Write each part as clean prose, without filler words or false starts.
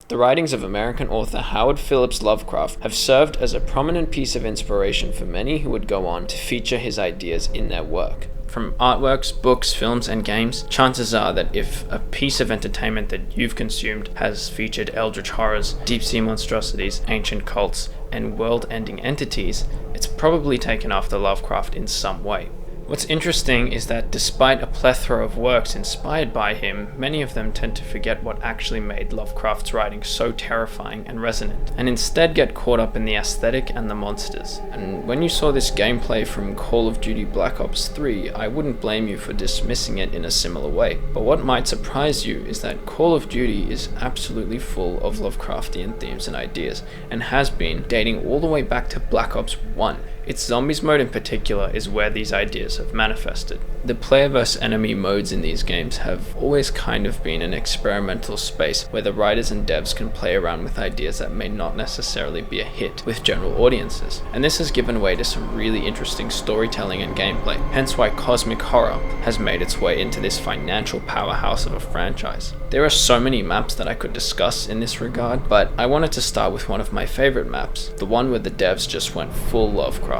The writings of American author Howard Phillips Lovecraft have served as a prominent piece of inspiration for many who would go on to feature his ideas in their work. From artworks, books, films, and games, chances are that if a piece of entertainment that you've consumed has featured eldritch horrors, deep-sea monstrosities, ancient cults, and world-ending entities, it's probably taken after Lovecraft in some way. What's interesting is that despite a plethora of works inspired by him, many of them tend to forget what actually made Lovecraft's writing so terrifying and resonant, and instead get caught up in the aesthetic and the monsters. And when you saw this gameplay from Call of Duty Black Ops 3, I wouldn't blame you for dismissing it in a similar way. But what might surprise you is that Call of Duty is absolutely full of Lovecraftian themes and ideas, and has been, dating all the way back to Black Ops 1. Its zombies mode in particular is where these ideas have manifested. The player versus enemy modes in these games have always kind of been an experimental space where the writers and devs can play around with ideas that may not necessarily be a hit with general audiences, and this has given way to some really interesting storytelling and gameplay, hence why cosmic horror has made its way into this financial powerhouse of a franchise. There are so many maps that I could discuss in this regard, but I wanted to start with one of my favorite maps, the one where the devs just went full Lovecraft.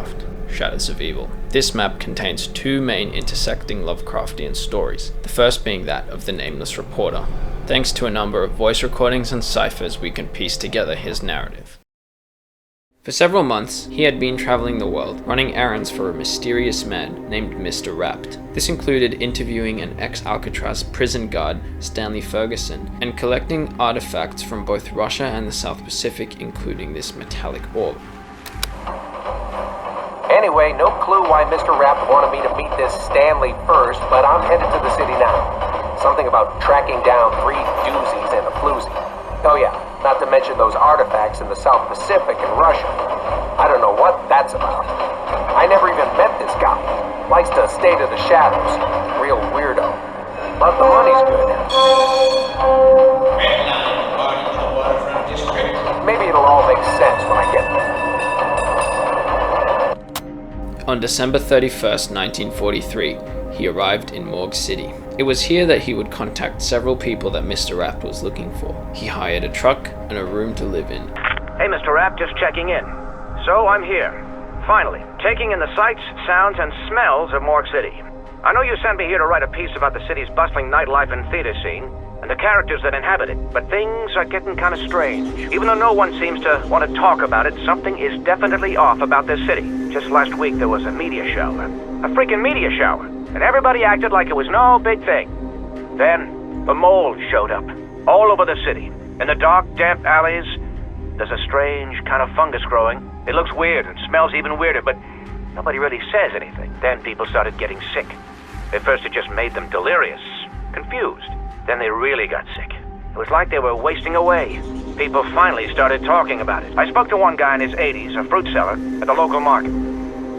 Shadows of Evil. This map contains two main intersecting Lovecraftian stories, the first being that of the Nameless Reporter. Thanks to a number of voice recordings and ciphers, we can piece together his narrative. For several months, he had been traveling the world, running errands for a mysterious man named Mr. Rapt. This included interviewing an ex-Alcatraz prison guard, Stanley Ferguson, and collecting artifacts from both Russia and the South Pacific, including this metallic orb. Anyway, no clue why Mr. Rapt wanted me to meet this Stanley first, but I'm headed to the city now. Something about tracking down 3 doozies and a floozy. Oh yeah, not to mention those artifacts in the South Pacific and Russia. I don't know what that's about. I never even met this guy. Likes to stay to the shadows. Real weirdo. But the money's good. Maybe it'll all make sense when I get there. On December 31st, 1943, he arrived in Morgue City. It was here that he would contact several people that Mr. Rapt was looking for. He hired a truck and a room to live in. Hey, Mr. Rapt, just checking in. So I'm here. Finally, taking in the sights, sounds, and smells of Morgue City. I know you sent me here to write a piece about the city's bustling nightlife and theater scene, and the characters that inhabit it, but things are getting kind of strange. Even though no one seems to want to talk about it, something is definitely off about this city. Just last week there was a media show, a freaking media show, and everybody acted like it was no big thing. Then, the mold showed up, all over the city. In the dark, damp alleys, there's a strange kind of fungus growing. It looks weird and smells even weirder, but nobody really says anything. Then people started getting sick. At first it just made them delirious, confused. Then they really got sick. It was like they were wasting away. People finally started talking about it. I spoke to one guy in his 80s, a fruit seller, at the local market.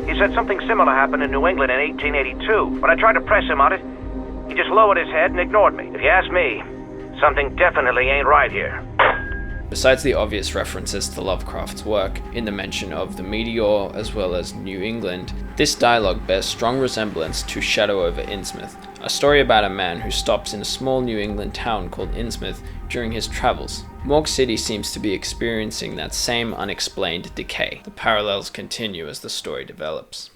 He said something similar happened in New England in 1882. When I tried to press him on it, he just lowered his head and ignored me. If you ask me, something definitely ain't right here. Besides the obvious references to Lovecraft's work in the mention of the meteor as well as New England, this dialogue bears strong resemblance to Shadow over Innsmouth, a story about a man who stops in a small New England town called Innsmouth during his travels. Morgue City seems to be experiencing that same unexplained decay. The parallels continue as the story develops.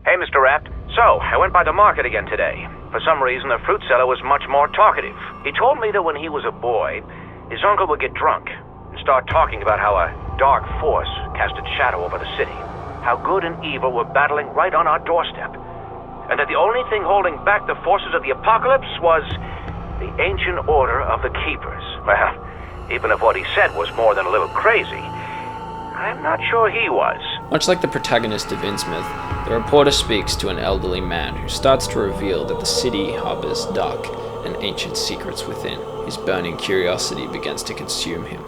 Hey, Mr. Rapt. So, I went by the market again today. For some reason, the fruit seller was much more talkative. He told me that when he was a boy, his uncle would get drunk and start talking about how a dark force cast its shadow over the city, how good and evil were battling right on our doorstep, and that the only thing holding back the forces of the apocalypse was the ancient order of the Keepers. Well, even if what he said was more than a little crazy, I'm not sure he was. Much like the protagonist of Innsmouth, the reporter speaks to an elderly man who starts to reveal that the city harbors dark and ancient secrets within. His burning curiosity begins to consume him,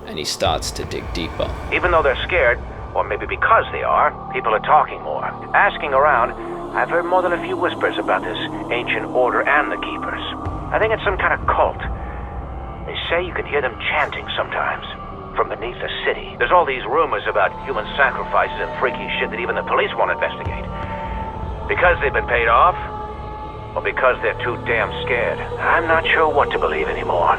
and he starts to dig deeper. Even though they're scared, or maybe because they are, people are talking more. Asking around, I've heard more than a few whispers about this ancient order and the Keepers. I think it's some kind of cult. They say you can hear them chanting sometimes, from beneath the city. There's all these rumors about human sacrifices and freaky shit that even the police won't investigate. Because they've been paid off, or because they're too damn scared. I'm not sure what to believe anymore.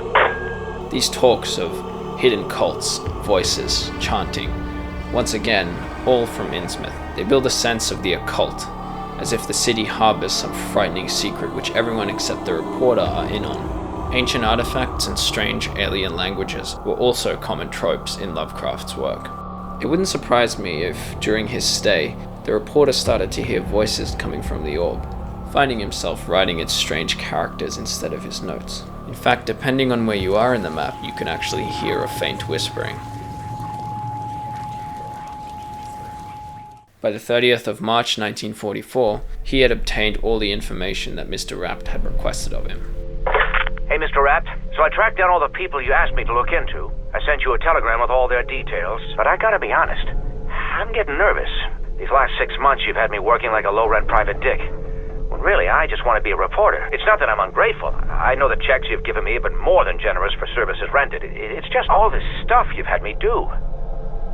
These talks of hidden cults, voices, chanting. Once again, all from Innsmouth. They build a sense of the occult, as if the city harbors some frightening secret which everyone except the reporter are in on. Ancient artifacts and strange alien languages were also common tropes in Lovecraft's work. It wouldn't surprise me if, during his stay, the reporter started to hear voices coming from the orb, finding himself writing its strange characters instead of his notes. In fact, depending on where you are in the map, you can actually hear a faint whispering. By the 30th of March 1944, he had obtained all the information that Mr. Rapt had requested of him. Hey, Mr. Rapt. So I tracked down all the people you asked me to look into. I sent you a telegram with all their details, but I gotta be honest, I'm getting nervous. These last 6 months you've had me working like a low-rent private dick. When really, I just want to be a reporter. It's not that I'm ungrateful. I know the checks you've given me have been more than generous for services rendered. It's just all this stuff you've had me do.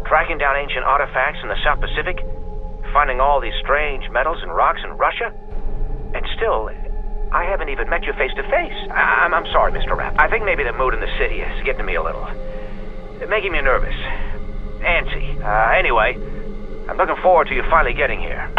Tracking down ancient artifacts in the South Pacific, finding all these strange metals and rocks in Russia, and still, I haven't even met you face to face. I'm sorry, Mr. Rapp. I think maybe the mood in the city is getting to me a little. Making me nervous. Antsy. Anyway, I'm looking forward to you finally getting here.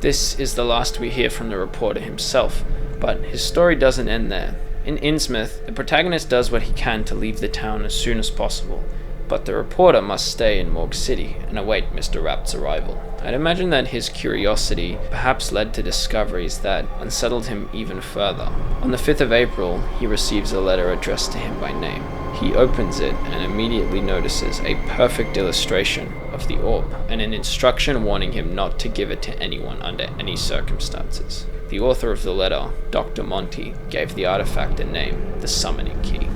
This is the last we hear from the reporter himself, but his story doesn't end there. In Innsmouth, the protagonist does what he can to leave the town as soon as possible, but the reporter must stay in Morgue City and await Mr. Rapt's arrival. I'd imagine that his curiosity perhaps led to discoveries that unsettled him even further. On the 5th of April, he receives a letter addressed to him by name. He opens it and immediately notices a perfect illustration of the orb, and an instruction warning him not to give it to anyone under any circumstances. The author of the letter, Dr. Monty, gave the artifact a name, the Summoning Key.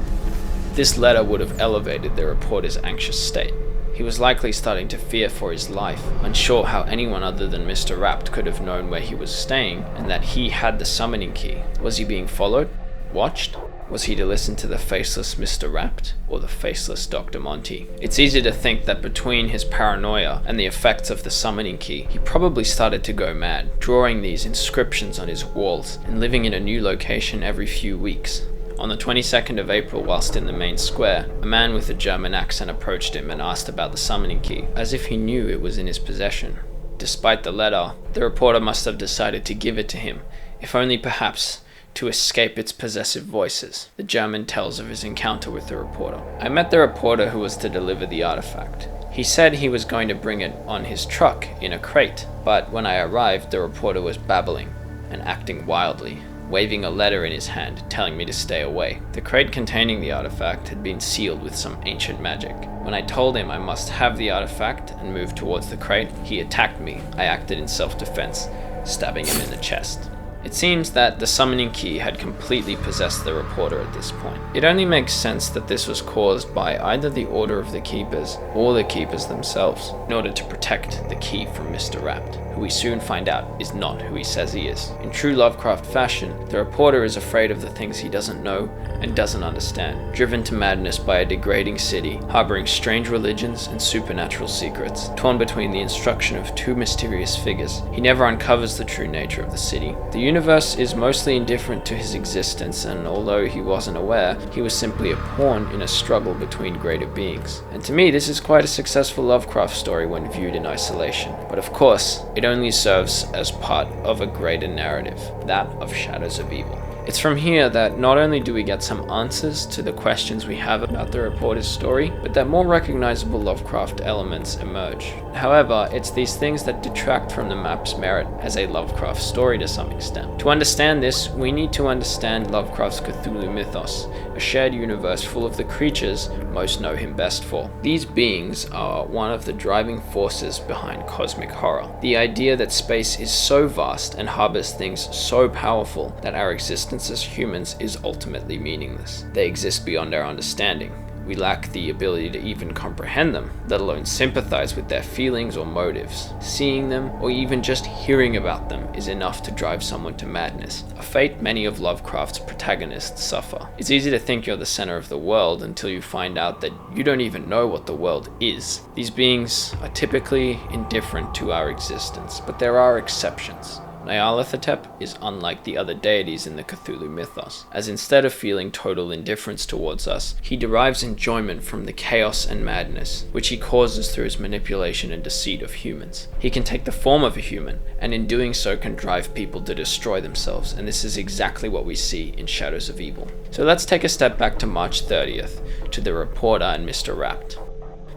This letter would have elevated the reporter's anxious state. He was likely starting to fear for his life, unsure how anyone other than Mr. Rapt could have known where he was staying, and that he had the Summoning Key. Was he being followed? Watched? Was he to listen to the faceless Mr. Rapt, or the faceless Dr. Monty? It's easy to think that between his paranoia and the effects of the Summoning Key, he probably started to go mad, drawing these inscriptions on his walls, and living in a new location every few weeks. On the 22nd of April, whilst in the main square, a man with a German accent approached him and asked about the Summoning Key, as if he knew it was in his possession. Despite the letter, the reporter must have decided to give it to him, if only perhaps to escape its possessive voices. The German tells of his encounter with the reporter. I met the reporter who was to deliver the artifact. He said he was going to bring it on his truck in a crate, but when I arrived, the reporter was babbling and acting wildly, waving a letter in his hand, telling me to stay away. The crate containing the artifact had been sealed with some ancient magic. When I told him I must have the artifact and moved towards the crate, he attacked me. I acted in self-defense, stabbing him in the chest. It seems that the Summoning Key had completely possessed the reporter at this point. It only makes sense that this was caused by either the Order of the Keepers or the Keepers themselves, in order to protect the key from Mr. Rapt, who we soon find out is not who he says he is. In true Lovecraft fashion, the reporter is afraid of the things he doesn't know and doesn't understand, driven to madness by a degrading city, harboring strange religions and supernatural secrets. Torn between the instruction of two mysterious figures, he never uncovers the true nature of the city. The universe is mostly indifferent to his existence, and although he wasn't aware, he was simply a pawn in a struggle between greater beings. And to me, this is quite a successful Lovecraft story when viewed in isolation. But of course, it only serves as part of a greater narrative, that of Shadows of Evil. It's from here that not only do we get some answers to the questions we have about the reporter's story, but that more recognizable Lovecraft elements emerge. However, it's these things that detract from the map's merit as a Lovecraft story to some extent. To understand this, we need to understand Lovecraft's Cthulhu mythos, a shared universe full of the creatures most know him best for. These beings are one of the driving forces behind cosmic horror. The idea that space is so vast and harbors things so powerful that our existence as humans is ultimately meaningless. They exist beyond our understanding. We lack the ability to even comprehend them, let alone sympathize with their feelings or motives. Seeing them, or even just hearing about them, is enough to drive someone to madness, a fate many of Lovecraft's protagonists suffer. It's easy to think you're the center of the world until you find out that you don't even know what the world is. These beings are typically indifferent to our existence, but there are exceptions. Nyarlathotep is unlike the other deities in the Cthulhu mythos, as instead of feeling total indifference towards us, he derives enjoyment from the chaos and madness, which he causes through his manipulation and deceit of humans. He can take the form of a human, and in doing so can drive people to destroy themselves, and this is exactly what we see in Shadows of Evil. So let's take a step back to March 30th, to the reporter and Mr. Rapt.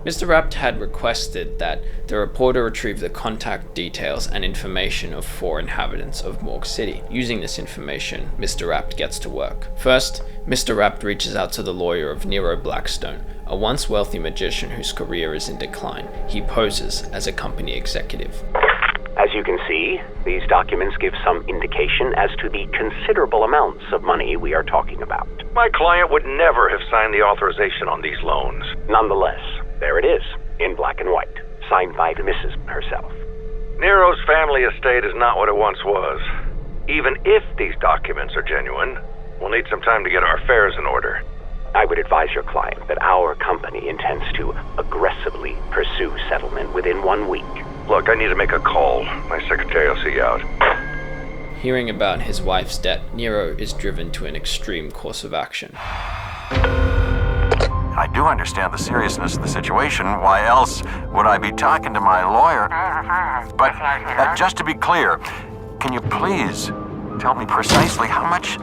Mr. Rapt had requested that the reporter retrieve the contact details and information of 4 inhabitants of Morgue City. Using this information, Mr. Rapt gets to work. First, Mr. Rapt reaches out to the lawyer of Nero Blackstone, a once wealthy magician whose career is in decline. He poses as a company executive. As you can see, these documents give some indication as to the considerable amounts of money we are talking about. My client would never have signed the authorization on these loans. Nonetheless, there it is, in black and white, signed by Mrs. herself. Nero's family estate is not what it once was. Even if these documents are genuine, we'll need some time to get our affairs in order. I would advise your client that our company intends to aggressively pursue settlement within 1 week. Look, I need to make a call. My secretary will see you out. Hearing about his wife's debt, Nero is driven to an extreme course of action. I do understand the seriousness of the situation. Why else would I be talking to my lawyer? But just to be clear, can you please tell me precisely how much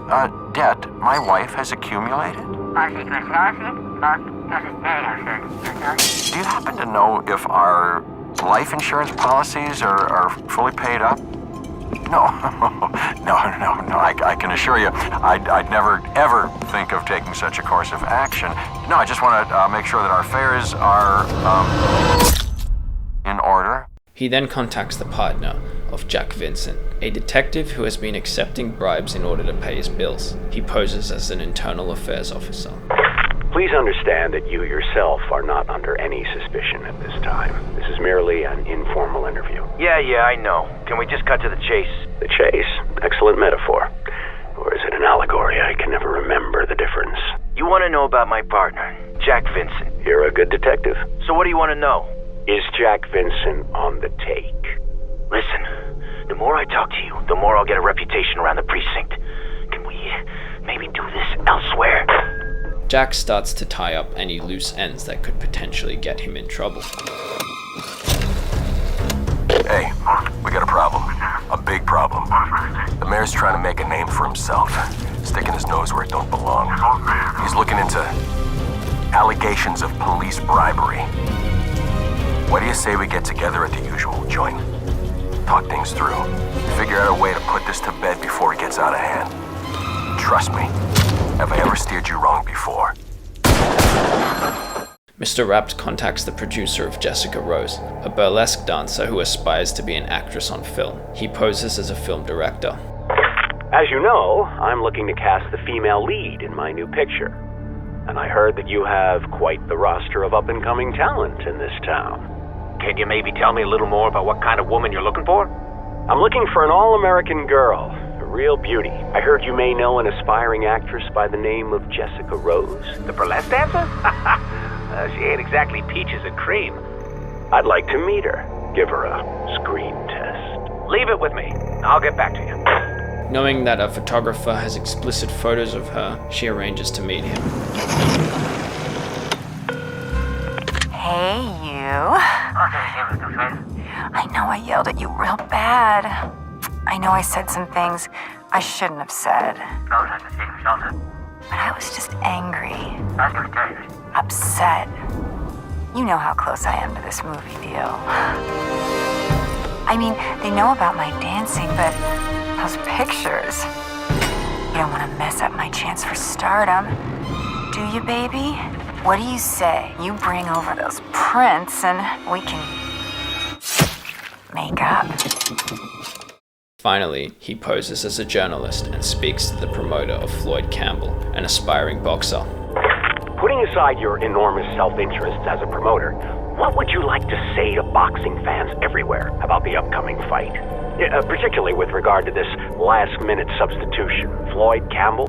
debt my wife has accumulated? Do you happen to know if our life insurance policies are fully paid up? No, no. I can assure you, I'd never, ever think of taking such a course of action. No, I just want to make sure that our affairs are, in order. He then contacts the partner of Jack Vincent, a detective who has been accepting bribes in order to pay his bills. He poses as an internal affairs officer. Please understand that you yourself are not under any suspicion at this time. This is merely an informal interview. Yeah, I know. Can we just cut to the chase? The chase? Excellent metaphor. Or is it an allegory? I can never remember the difference. You want to know about my partner, Jack Vincent. You're a good detective. So what do you want to know? Is Jack Vincent on the take? Listen, the more I talk to you, the more I'll get a reputation around the precinct. Can we maybe do this elsewhere? Jack starts to tie up any loose ends that could potentially get him in trouble. Hey, we got a problem. A big problem. The mayor's trying to make a name for himself, sticking his nose where it don't belong. He's looking into allegations of police bribery. What do you say we get together at the usual joint? Talk things through. Figure out a way to put this to bed before it gets out of hand. Trust me, have I ever steered you wrong before? Mr. Rapt contacts the producer of Jessica Rose, a burlesque dancer who aspires to be an actress on film. He poses as a film director. As you know, I'm looking to cast the female lead in my new picture. And I heard that you have quite the roster of up-and-coming talent in this town. Can you maybe tell me a little more about what kind of woman you're looking for? I'm looking for an all-American girl, a real beauty. I heard you may know an aspiring actress by the name of Jessica Rose. The burlesque dancer? She ain't exactly peaches and cream. I'd like to meet her. Give her a screen test. Leave it with me. I'll get back to you. Knowing that a photographer has explicit photos of her, she arranges to meet him. Hey, you. I know I yelled at you real bad. I know I said some things I shouldn't have said. But I was just angry. Upset. You know how close I am to this movie deal. I mean, they know about my dancing, but those pictures. You don't want to mess up my chance for stardom, do you, baby? What do you say? You bring over those prints and we can make up. Finally, he poses as a journalist and speaks to the promoter of Floyd Campbell, an aspiring boxer. Putting aside your enormous self-interest as a promoter, what would you like to say to boxing fans everywhere about the upcoming fight? Particularly with regard to this last-minute substitution, Floyd Campbell?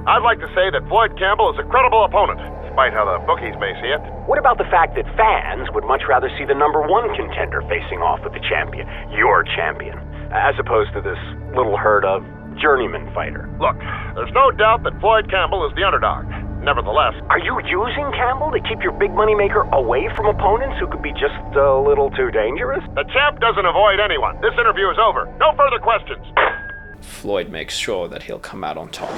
I'd like to say that Floyd Campbell is a credible opponent, despite how the bookies may see it. What about the fact that fans would much rather see the #1 contender facing off with the champion, your champion? as opposed to this little herd of journeyman fighter. Look, there's no doubt that Floyd Campbell is the underdog. Nevertheless, Are you using Campbell to keep your big moneymaker away from opponents who could be just a little too dangerous? the champ doesn't avoid anyone. This interview is over. No further questions. Floyd makes sure that he'll come out on top.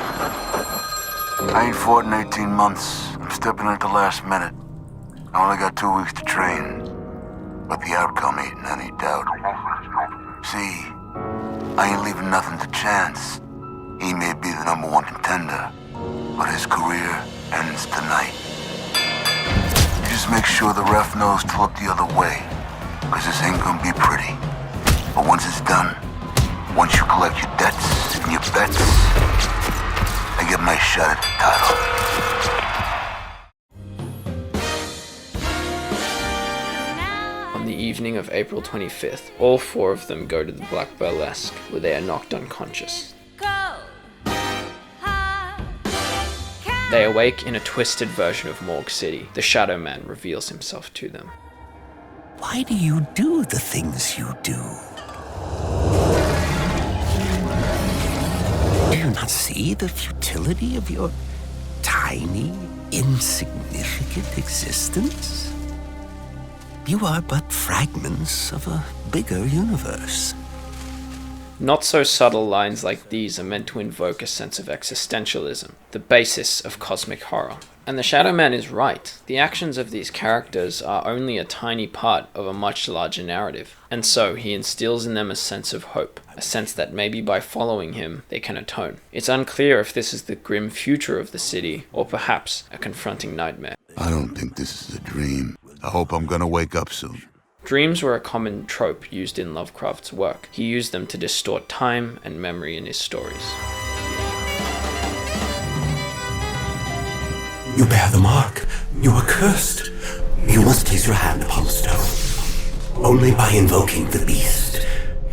I ain't fought in 18 months. I'm stepping in at the last minute. I only got 2 weeks to train, but the outcome ain't in any doubt. See, I ain't leaving nothing to chance. He may be the #1 contender, but his career ends tonight. Just make sure the ref knows to look the other way, because this ain't gonna be pretty. But once it's done, once you collect your debts and your bets, I get my shot at the title. On the evening of April 25th, all 4 of them go to the Black Burlesque, where they are knocked unconscious. They awake in a twisted version of Morgue City. The Shadow Man reveals himself to them. Why do you do the things you do? Do you not see the futility of your tiny, insignificant existence? You are but fragments of a bigger universe. Not so subtle lines like these are meant to invoke a sense of existentialism, the basis of cosmic horror. And the Shadow Man is right. The actions of these characters are only a tiny part of a much larger narrative. And so he instills in them a sense of hope, a sense that maybe by following him, they can atone. It's unclear if this is the grim future of the city, or perhaps a confronting nightmare. I don't think this is a dream. I hope I'm gonna wake up soon. Dreams were a common trope used in Lovecraft's work. He used them to distort time and memory in his stories. You bear the mark. You are cursed. You must place your hand upon the stone. Only by invoking the beast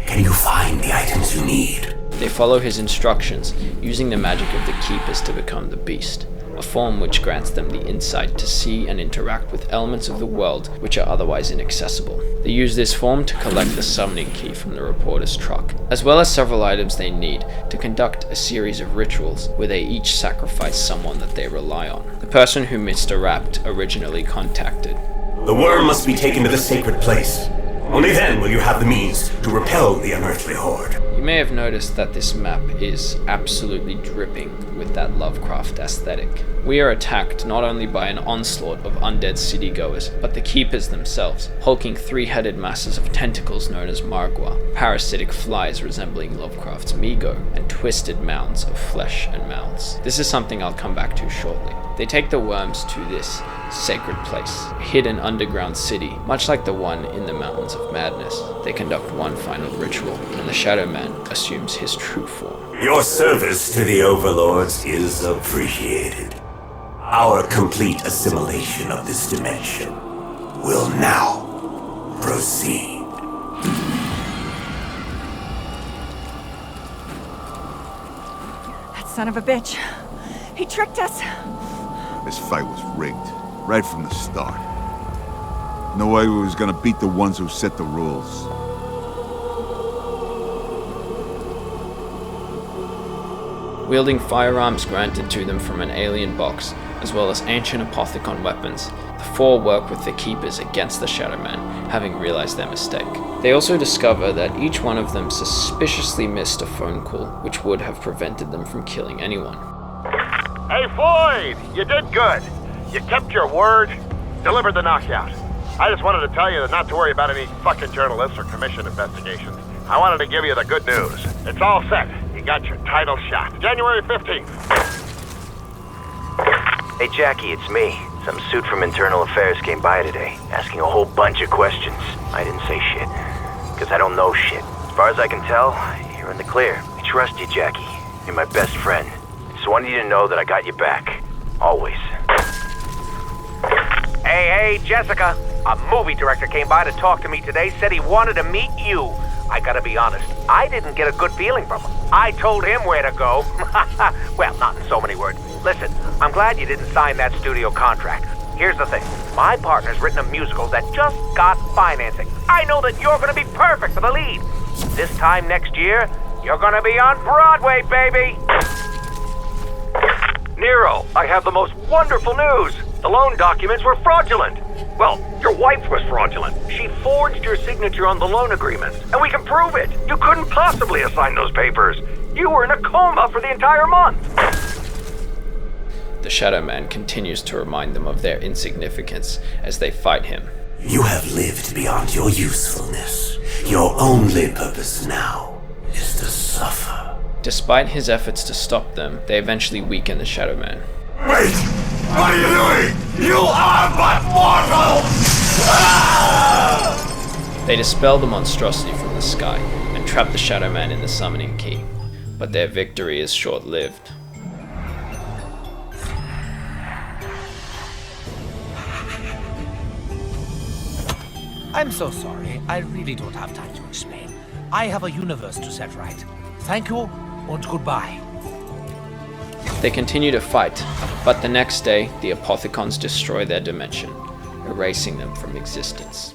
can you find the items you need. They follow his instructions, using the magic of the Keepers to become the beast, a form which grants them the insight to see and interact with elements of the world which are otherwise inaccessible. They use this form to collect the summoning key from the reporter's truck, as well as several items they need to conduct a series of rituals where they each sacrifice someone that they rely on. The person who Mr. Rapt originally contacted. The worm must be taken to the sacred place. Only then will you have the means to repel the unearthly horde. You may have noticed that this map is absolutely dripping with that Lovecraft aesthetic. We are attacked not only by an onslaught of undead citygoers, but the Keepers themselves, hulking 3-headed masses of tentacles known as Margwa, parasitic flies resembling Lovecraft's Migo, and twisted mounds of flesh and mouths. This is something I'll come back to shortly. They take the worms to this sacred place, a hidden underground city, much like the one in the Mountains of Madness. They conduct one final ritual, and the Shadow Man assumes his true form. Your service to the overlords is appreciated. Our complete assimilation of this dimension will now proceed. That son of a bitch. He tricked us. This fight was rigged, right from the start. No way we was gonna beat the ones who set the rules. Wielding firearms granted to them from an alien box, as well as ancient apothecon weapons, the 4 work with the Keepers against the Shadow Man, having realized their mistake. They also discover that each one of them suspiciously missed a phone call, which would have prevented them from killing anyone. Hey, Floyd, you did good. You kept your word, delivered the knockout. I just wanted to tell you not to worry about any fucking journalists or commission investigations. I wanted to give you the good news. It's all set. You got your title shot. January 15th. Hey, Jackie, it's me. Some suit from Internal Affairs came by today, asking a whole bunch of questions. I didn't say shit, because I don't know shit. As far as I can tell, you're in the clear. I trust you, Jackie. You're my best friend. Just wanted you to know that I got your back. Always. Hey, Jessica. A movie director came by to talk to me today, said he wanted to meet you. I gotta be honest, I didn't get a good feeling from him. I told him where to go. Well, not in so many words. Listen, I'm glad you didn't sign that studio contract. Here's the thing. My partner's written a musical that just got financing. I know that you're gonna be perfect for the lead. This time next year, you're gonna be on Broadway, baby! Nero, I have the most wonderful news. The loan documents were fraudulent. Well, your wife was fraudulent. She forged your signature on the loan agreements, and we can prove it. You couldn't possibly assign those papers. You were in a coma for the entire month. The Shadow Man continues to remind them of their insignificance as they fight him. You have lived beyond your usefulness. Your only purpose now is to suffer. Despite his efforts to stop them, they eventually weaken the Shadow Man. Wait! What are you doing? You are but mortals! They dispel the monstrosity from the sky and trap the Shadow Man in the summoning key, but their victory is short-lived. I'm so sorry. I really don't have time to explain. I have a universe to set right. Thank you, and goodbye. They continue to fight, but the next day, the Apothicons destroy their dimension, erasing them from existence.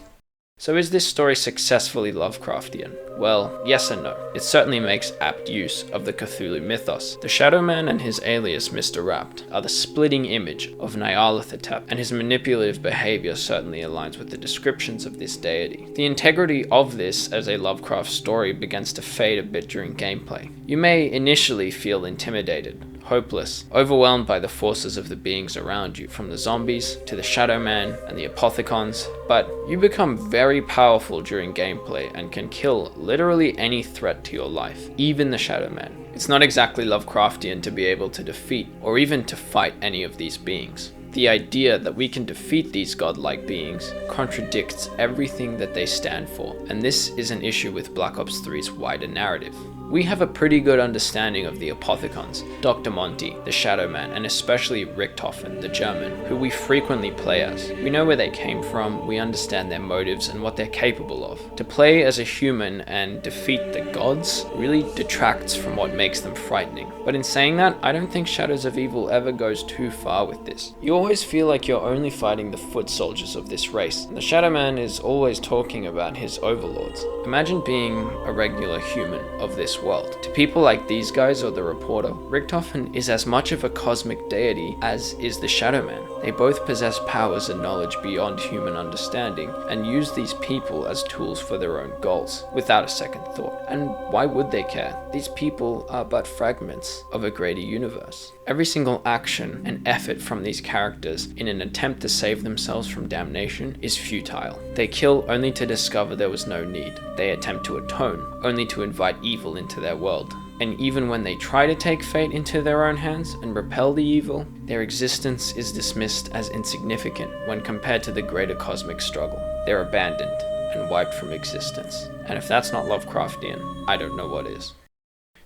So is this story successfully Lovecraftian? Well, yes and no. It certainly makes apt use of the Cthulhu mythos. The Shadow Man and his alias Mr. Rapt are the splitting image of Nyarlathotep, and his manipulative behavior certainly aligns with the descriptions of this deity. The integrity of this as a Lovecraft story begins to fade a bit during gameplay. You may initially feel intimidated, hopeless, overwhelmed by the forces of the beings around you, from the zombies to the Shadow Man and the Apothicons, but you become very powerful during gameplay and can kill literally any threat to your life, even the Shadow Man. It's not exactly Lovecraftian to be able to defeat or even to fight any of these beings. The idea that we can defeat these godlike beings contradicts everything that they stand for, and this is an issue with Black Ops 3's wider narrative. We have a pretty good understanding of the Apothicons, Dr. Monty, the Shadow Man, and especially Richthofen, the German, who we frequently play as. We know where they came from, we understand their motives and what they're capable of. To play as a human and defeat the gods really detracts from what makes them frightening. But in saying that, I don't think Shadows of Evil ever goes too far with this. You always feel like you're only fighting the foot soldiers of this race, and the Shadow Man is always talking about his overlords. Imagine being a regular human of this world. To people like these guys or the reporter, Richthofen is as much of a cosmic deity as is the Shadow Man. They both possess powers and knowledge beyond human understanding and use these people as tools for their own goals, without a second thought. And why would they care? These people are but fragments of a greater universe. Every single action and effort from these characters in an attempt to save themselves from damnation is futile. They kill only to discover there was no need. They attempt to atone only to invite evil into their world. And even when they try to take fate into their own hands and repel the evil, their existence is dismissed as insignificant when compared to the greater cosmic struggle. They're abandoned and wiped from existence. And if that's not Lovecraftian, I don't know what is.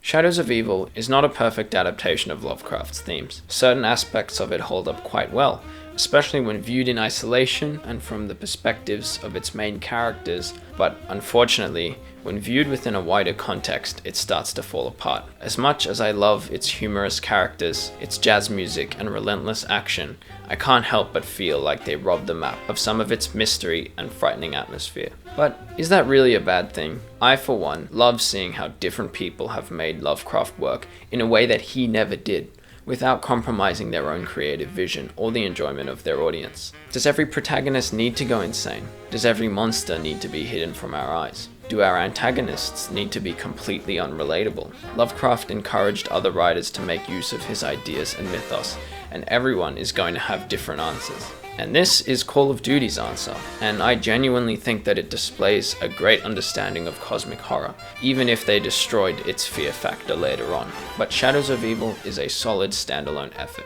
Shadows of Evil is not a perfect adaptation of Lovecraft's themes. Certain aspects of it hold up quite well, especially when viewed in isolation and from the perspectives of its main characters, but unfortunately, when viewed within a wider context, it starts to fall apart. As much as I love its humorous characters, its jazz music and relentless action, I can't help but feel like they robbed the map of some of its mystery and frightening atmosphere. But is that really a bad thing? I, for one, love seeing how different people have made Lovecraft work in a way that he never did, without compromising their own creative vision or the enjoyment of their audience. Does every protagonist need to go insane? Does every monster need to be hidden from our eyes? Do our antagonists need to be completely unrelatable? Lovecraft encouraged other writers to make use of his ideas and mythos, and everyone is going to have different answers. And this is Call of Duty's answer, and I genuinely think that it displays a great understanding of cosmic horror, even if they destroyed its fear factor later on. But Shadows of Evil is a solid standalone effort.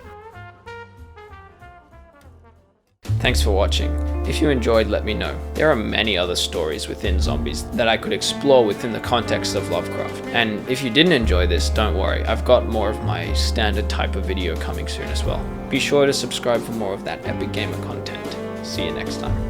Thanks for watching. If you enjoyed, let me know. There are many other stories within zombies that I could explore within the context of Lovecraft. And if you didn't enjoy this, don't worry, I've got more of my standard type of video coming soon as well. Be sure to subscribe for more of that epic gamer content. See you next time.